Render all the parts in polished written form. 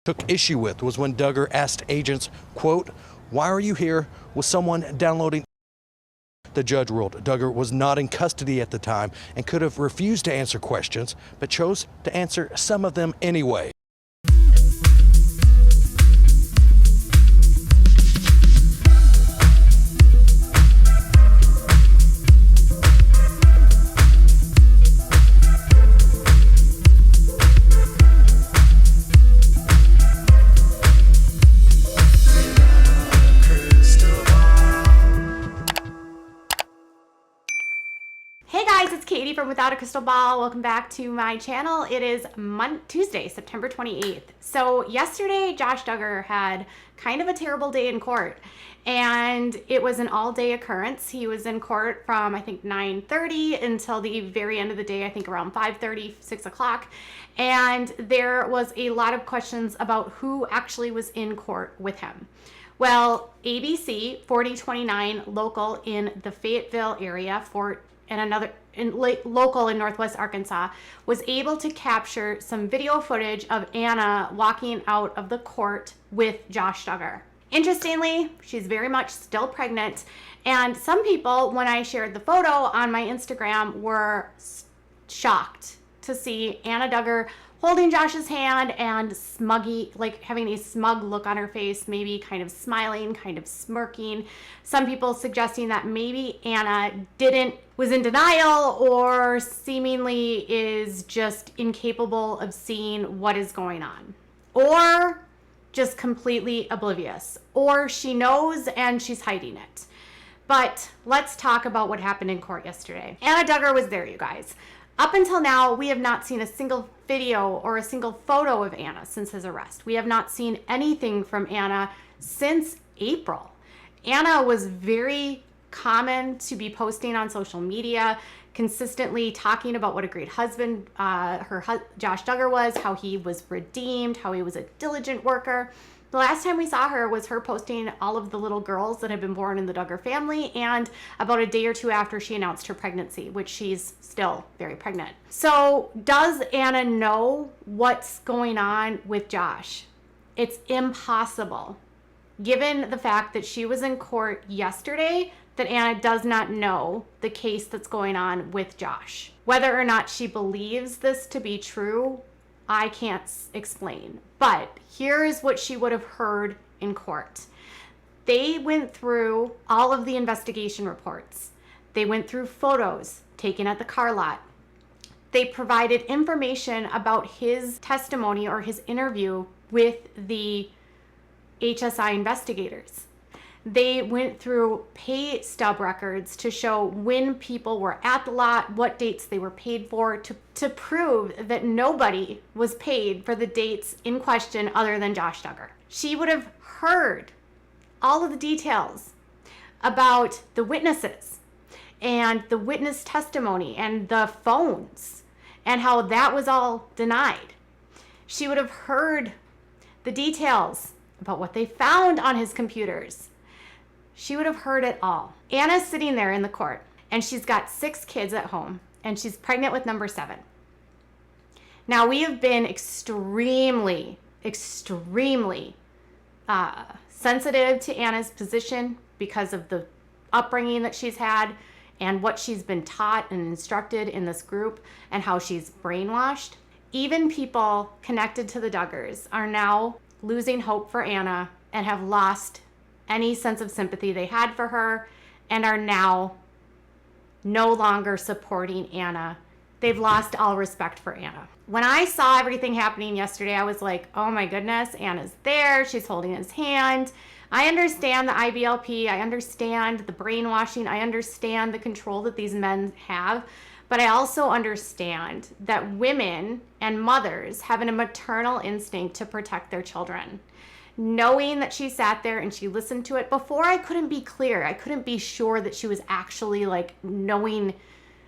took issue with was when Duggar asked agents, quote, "Why are you here? Was someone downloading?" The judge ruled Duggar was not in custody at the time and could have refused to answer questions, but chose to answer some of them anyway. Hey guys, it's Katie from Without a Crystal Ball. Welcome back to my channel. It is Tuesday, September 28th. So yesterday, Josh Duggar had kind of a terrible day in court, and it was an all-day occurrence. He was in court from, I think, 9:30 until the very end of the day, I think around 5:30, 6 o'clock. And there was a lot of questions about who actually was in court with him. Well, ABC 4029 local in the Fayetteville area local in Northwest Arkansas was able to capture some video footage of Anna walking out of the court with Josh Duggar. Interestingly, she's very much still pregnant, and some people, when I shared the photo on my Instagram, were shocked to see Anna Duggar holding Josh's hand and like having a smug look on her face, maybe kind of smiling, kind of smirking. Some people suggesting that maybe Anna was in denial or seemingly is just incapable of seeing what is going on, or just completely oblivious, or she knows and she's hiding it. But let's talk about what happened in court yesterday. Anna Duggar was there, you guys. Up until now, we have not seen a single video or a single photo of Anna since his arrest. We have not seen anything from Anna since April. Anna was very common to be posting on social media, consistently talking about what a great husband Josh Duggar was, how he was redeemed, how he was a diligent worker. The last time we saw her was her posting all of the little girls that had been born in the Duggar family, and about a day or two after she announced her pregnancy, which she's still very pregnant. So does Anna know what's going on with Josh? It's impossible, given the fact that she was in court yesterday, that Anna does not know the case that's going on with Josh. Whether or not she believes this to be true, I can't explain, but here is what she would have heard in court. They went through all of the investigation reports. They went through photos taken at the car lot. They provided information about his testimony or his interview with the HSI investigators. They went through pay stub records to show when people were at the lot, what dates they were paid for, to prove that nobody was paid for the dates in question other than Josh Duggar. She would have heard all of the details about the witnesses and the witness testimony and the phones and how that was all denied. She would have heard the details about what they found on his computers. She would have heard it all. Anna's sitting there in the court, and she's got 6 kids at home, and she's pregnant with number 7. Now, we have been extremely sensitive to Anna's position because of the upbringing that she's had and what she's been taught and instructed in this group and how she's brainwashed. Even people connected to the Duggars are now losing hope for Anna and have lost any sense of sympathy they had for her and are now no longer supporting Anna. They've lost all respect for Anna. When I saw everything happening yesterday, I was like, oh my goodness, Anna's there, she's holding his hand. I understand the IBLP, I understand the brainwashing, I understand the control that these men have, but I also understand that women and mothers have a maternal instinct to protect their children. Knowing that she sat there and she listened to it, before I couldn't be clear, I couldn't be sure that she was actually knowing.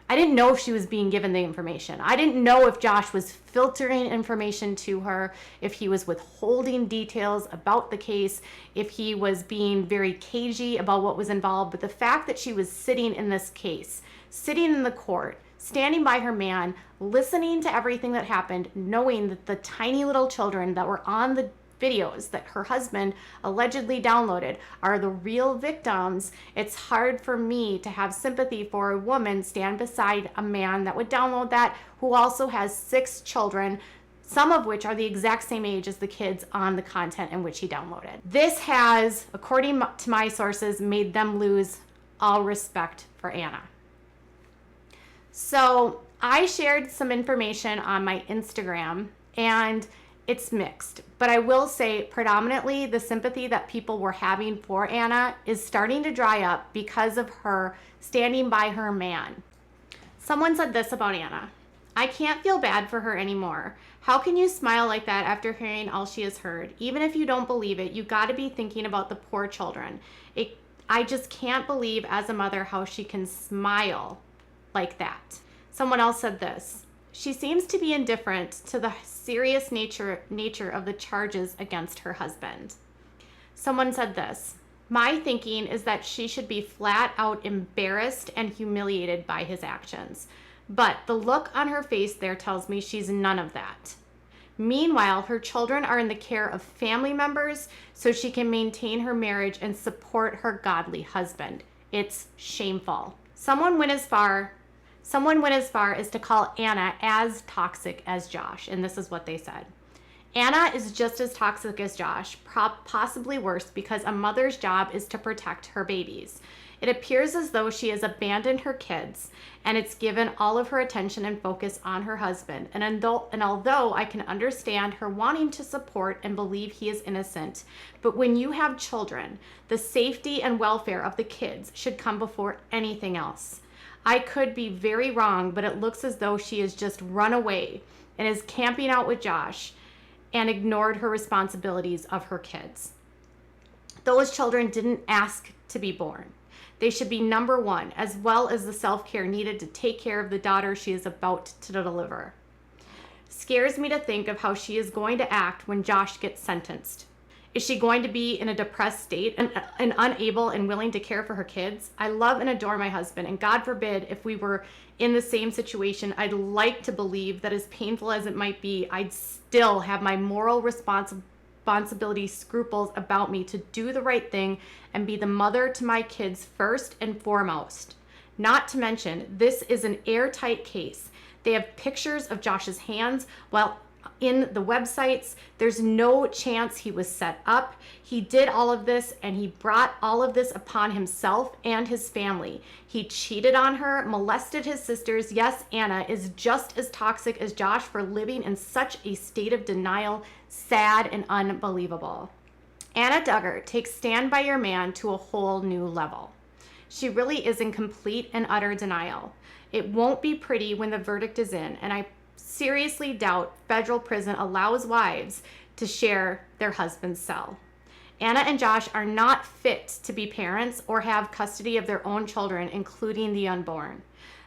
I didn't know if she was being given the information. I didn't know if Josh was filtering information to her, if he was withholding details about the case, if he was being very cagey about what was involved. But the fact that she was sitting in this case, sitting in the court, standing by her man, listening to everything that happened, knowing that the tiny little children that were on the videos that her husband allegedly downloaded are the real victims, it's hard for me to have sympathy for a woman stand beside a man that would download that, who also has 6 children, some of which are the exact same age as the kids on the content in which he downloaded. This has, according to my sources, made them lose all respect for Anna. So I shared some information on my Instagram, and it's mixed. But I will say predominantly the sympathy that people were having for Anna is starting to dry up because of her standing by her man. Someone said this about Anna: "I can't feel bad for her anymore. How can you smile like that after hearing all she has heard? Even if you don't believe it, you got to be thinking about the poor children. I just can't believe as a mother how she can smile like that." Someone else said this: "She seems to be indifferent to the serious nature of the charges against her husband." Someone said this: "My thinking is that she should be flat out embarrassed and humiliated by his actions. But the look on her face there tells me she's none of that. Meanwhile, her children are in the care of family members so she can maintain her marriage and support her godly husband. It's shameful." Someone went as far as to call Anna as toxic as Josh, and this is what they said: "Anna is just as toxic as Josh, possibly worse, because a mother's job is to protect her babies. It appears as though she has abandoned her kids, and it's given all of her attention and focus on her husband. And although I can understand her wanting to support and believe he is innocent, but when you have children, the safety and welfare of the kids should come before anything else. I could be very wrong, but it looks as though she has just run away and is camping out with Josh and ignored her responsibilities of her kids. Those children didn't ask to be born. They should be number one, as well as the self-care needed to take care of the daughter she is about to deliver. Scares me to think of how she is going to act when Josh gets sentenced. Is she going to be in a depressed state and unable and willing to care for her kids? I love and adore my husband, and God forbid if we were in the same situation, I'd like to believe that as painful as it might be, I'd still have my moral responsibility scruples about me to do the right thing and be the mother to my kids first and foremost. Not to mention, this is an airtight case. They have pictures of Josh's hands while in the websites. There's no chance he was set up. He did all of this, and he brought all of this upon himself and his family. He cheated on her, molested his sisters. Yes, Anna is just as toxic as Josh for living in such a state of denial. Sad and unbelievable. Anna Duggar takes Stand By Your Man to a whole new level. She really is in complete and utter denial. It won't be pretty when the verdict is in, and I seriously doubt federal prison allows wives to share their husband's cell. Anna and Josh are not fit to be parents or have custody of their own children, including the unborn.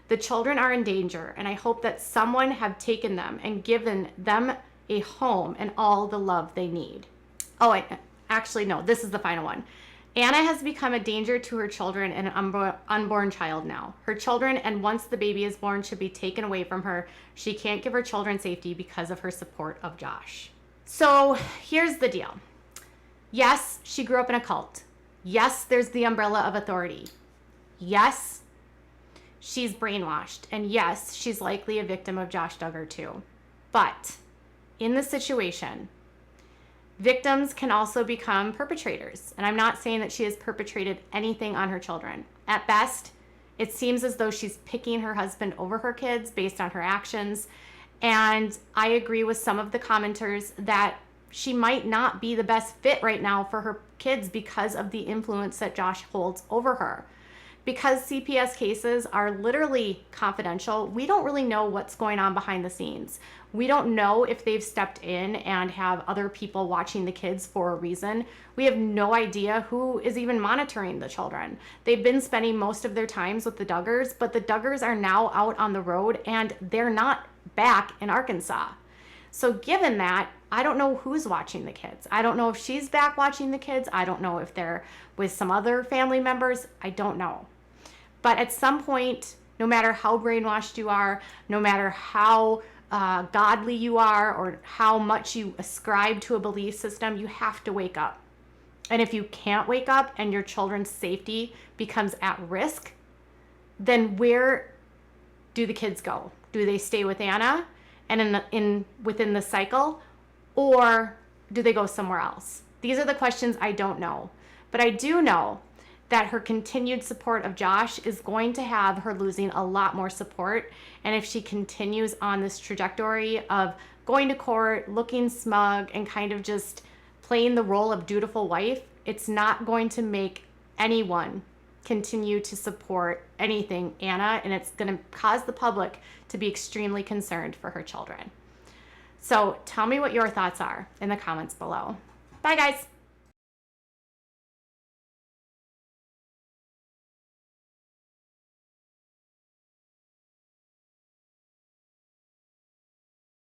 The children are in danger, and I hope that someone have taken them and given them a home and all the love they need. Oh, actually, no, this is the final one. Anna has become a danger to her children and an unborn child now. Her children, and once the baby is born, should be taken away from her. She can't give her children safety because of her support of Josh. So here's the deal. Yes, she grew up in a cult. Yes, there's the umbrella of authority. Yes, she's brainwashed. And yes, she's likely a victim of Josh Duggar too. But in this situation, victims can also become perpetrators. And I'm not saying that she has perpetrated anything on her children. At best, it seems as though she's picking her husband over her kids based on her actions. And I agree with some of the commenters that she might not be the best fit right now for her kids because of the influence that Josh holds over her. Because CPS cases are literally confidential, we don't really know what's going on behind the scenes. We don't know if they've stepped in and have other people watching the kids for a reason. We have no idea who is even monitoring the children. They've been spending most of their times with the Duggars, but the Duggars are now out on the road and they're not back in Arkansas. So given that, I don't know who's watching the kids. I don't know if she's back watching the kids. I don't know if they're with some other family members. I don't know. But at some point, no matter how brainwashed you are, no matter how godly you are or how much you ascribe to a belief system, you have to wake up. And if you can't wake up and your children's safety becomes at risk, then where do the kids go? Do they stay with Anna and within the cycle, or do they go somewhere else? These are the questions I don't know. But I do know that her continued support of Josh is going to have her losing a lot more support. And if she continues on this trajectory of going to court, looking smug, and kind of just playing the role of dutiful wife, it's not going to make anyone continue to support anything Anna, and it's going to cause the public to be extremely concerned for her children. So tell me what your thoughts are in the comments below. Bye, guys.